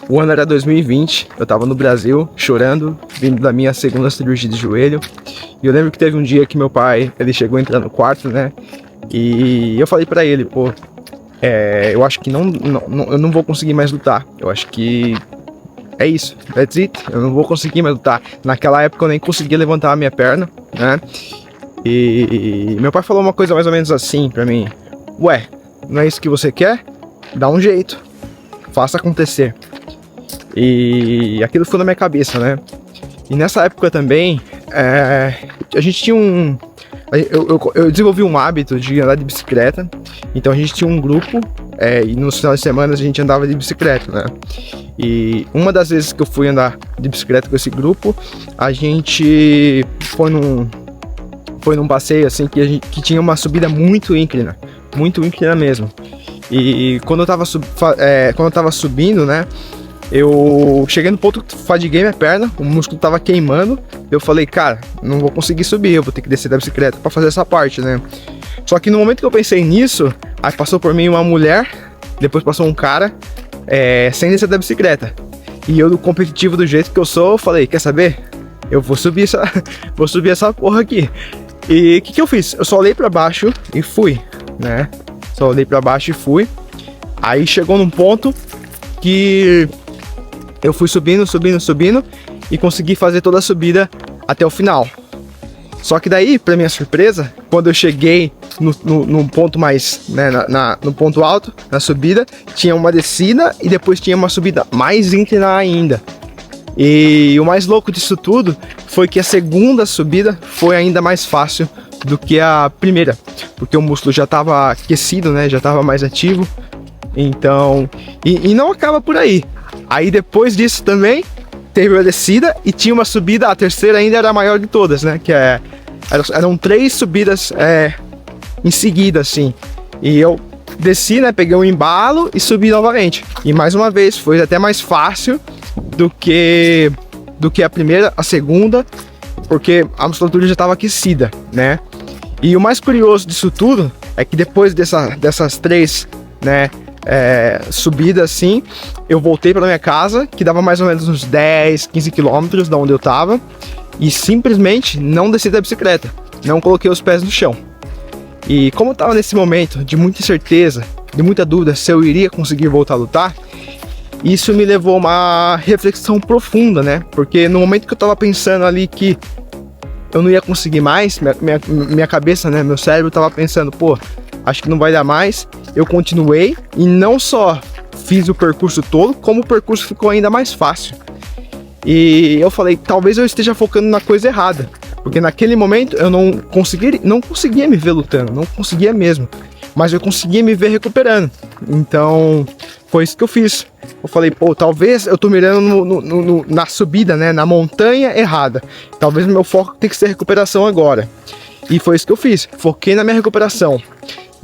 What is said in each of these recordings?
O ano era 2020, eu tava no Brasil, chorando, vindo da minha segunda cirurgia de joelho. E eu lembro que teve um dia que meu pai, ele chegou a entrar no quarto, né? E eu falei pra ele, pô, eu acho que eu não vou conseguir mais lutar. Eu acho que é isso, that's it. Eu não vou conseguir mais lutar. Naquela época eu nem conseguia levantar a minha perna, né? E meu pai falou uma coisa mais ou menos assim pra mim: ué, não é isso que você quer? Dá um jeito, faça acontecer. E aquilo ficou na minha cabeça, né? E nessa época também, a gente tinha eu desenvolvi um hábito de andar de bicicleta. Então a gente tinha um grupo, e nos finais de semana a gente andava de bicicleta, né? E uma das vezes que eu fui andar de bicicleta com esse grupo, a gente foi num passeio assim que tinha uma subida muito íngreme mesmo. E quando eu tava subindo, né? Eu cheguei no ponto que fadiguei minha perna, o músculo tava queimando. Eu falei, cara, não vou conseguir subir, eu vou ter que descer da bicicleta pra fazer essa parte, né? Só que no momento que eu pensei nisso, aí passou por mim uma mulher, depois passou um cara, sem descer da bicicleta. E eu, competitivo do jeito que eu sou, falei, quer saber? Eu vou subir essa porra aqui. E o que eu fiz? Eu só olhei pra baixo e fui, né? Só olhei pra baixo e fui. Aí chegou num ponto que eu fui subindo e consegui fazer toda a subida até o final. Só que daí, pra minha surpresa, quando eu cheguei no ponto mais, né, no ponto alto, na subida, tinha uma descida e depois tinha uma subida mais íngreme ainda. E o mais louco disso tudo foi que a segunda subida foi ainda mais fácil do que a primeira, porque o músculo já estava aquecido, né, já estava mais ativo. Então, e não acaba por aí. Aí depois disso também teve a descida e tinha uma subida, a terceira ainda era a maior de todas, né? Que eram 3 subidas em seguida, assim. E eu desci, né? Peguei um embalo e subi novamente. E mais uma vez foi até mais fácil do que a primeira, a segunda, porque a musculatura já estava aquecida, né? E o mais curioso disso tudo é que depois dessas 3, né? Subida assim, eu voltei para minha casa, que dava mais ou menos uns 10, 15 quilômetros da onde eu tava, e simplesmente não desci da bicicleta, não coloquei os pés no chão. E como eu tava nesse momento de muita incerteza, de muita dúvida se eu iria conseguir voltar a lutar, isso me levou a uma reflexão profunda, né? Porque no momento que eu tava pensando ali que eu não ia conseguir mais, minha cabeça, né, meu cérebro tava pensando, pô, acho que não vai dar mais. Eu continuei e não só fiz o percurso todo, como o percurso ficou ainda mais fácil. E eu falei, talvez eu esteja focando na coisa errada, porque naquele momento eu não conseguia me ver lutando, não conseguia mesmo, mas eu conseguia me ver recuperando. Então foi isso que eu fiz. Eu falei, pô, talvez eu tô mirando na subida, né, na montanha errada. Talvez o meu foco tenha que ser recuperação agora. E foi isso que eu fiz, foquei na minha recuperação.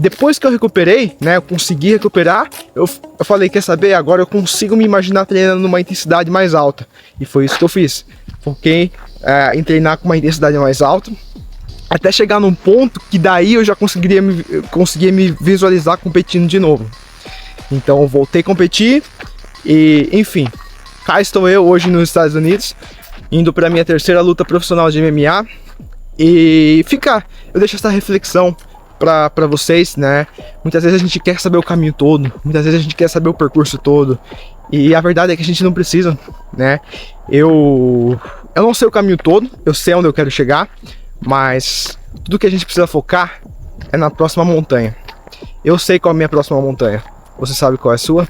Depois que eu recuperei, né, eu consegui recuperar, eu falei, quer saber, agora eu consigo me imaginar treinando numa intensidade mais alta. E foi isso que eu fiz. Foquei em treinar com uma intensidade mais alta, até chegar num ponto que daí eu já conseguia me visualizar competindo de novo. Então eu voltei a competir e, enfim, cá estou eu hoje nos Estados Unidos, indo para minha terceira luta profissional de MMA. E eu deixo essa reflexão para vocês, né? Muitas vezes a gente quer saber o caminho todo, muitas vezes a gente quer saber o percurso todo, e a verdade é que a gente não precisa, né? Eu não sei o caminho todo, eu sei onde eu quero chegar, mas tudo que a gente precisa focar é na próxima montanha. Eu sei qual é a minha próxima montanha. Você sabe qual é a sua?